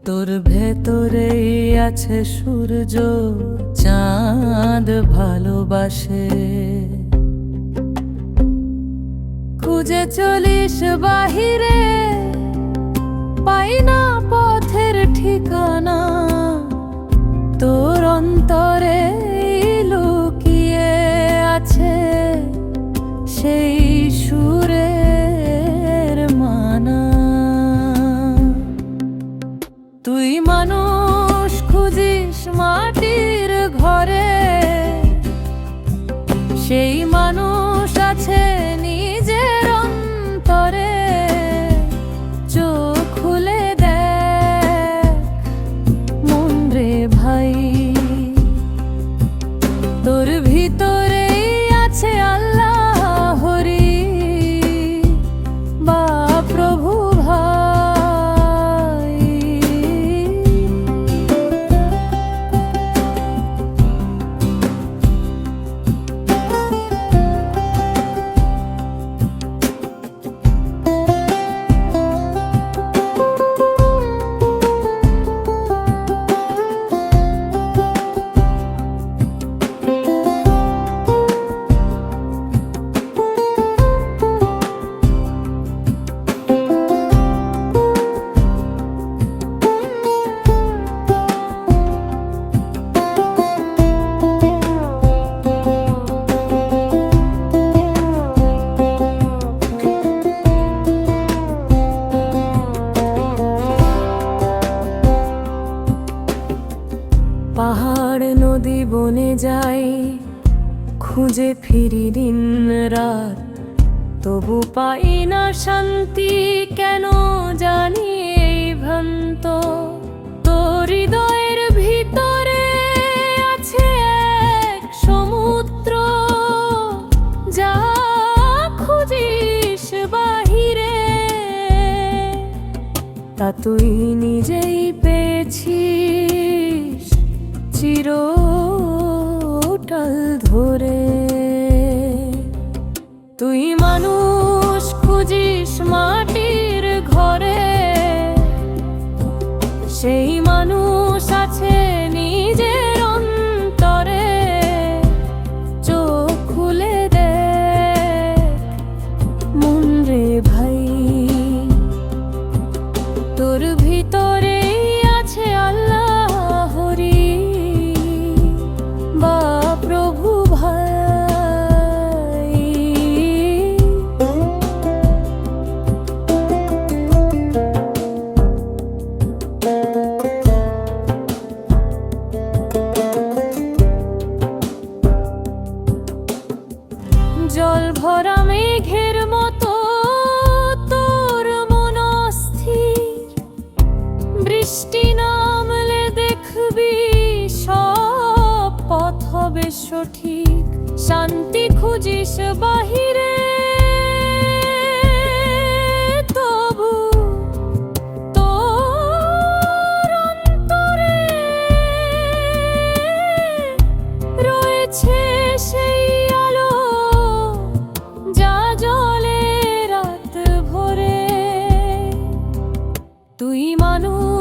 তোর ভেতরেই আছে সূর্য চাঁদ ভালোবাসে। খুঁজে চলিস বাহিরে, পাই না পথের ঠিকানা। তোর অন্তরে লুকিয়ে আছে সেই সুরের মানা। তুই মানুষ খুঁজিস মাটির ঘরে, সেই মানুষ আছে নিজের অন্তরে। চোখ খুলে দেখ মন রে ভাই, তোর ভিতরেই আছে আল্লাহরি বা প্রভু ভাই। পাহাড় নদী বনে যাই, খুঁজে ফিরি দিন রাত, তবু পাই না শান্তি। কেন জানি এই ভ্রান্ত। তোর হৃদয়ের ভিতরে আছে এক সমুদ্র, যা খুঁজিস বাহিরে তা তুই নিজেই পেয়েছিস চিরটাল ধরে। তুই মানুষ খুঁজিস মাটির ঘরে, সেই মানুষ আছে নিজের অন্তরে। চোখ খুলে দেখ মন রে ভাই, তোর ভিতরেই আছে আল্লাহরি বা প্রভু ভাই। জল ভরা মেঘের মতো তোর মন অস্থির, বৃষ্টি নামলে দেখবি সব পথ হবে সঠিক। শান্তি খুঁজিস বাহিরে, তবু তোর অন্তরে রয়েছে সেই আলো যা জ্বলে রাত ভরে। তুই মানুষ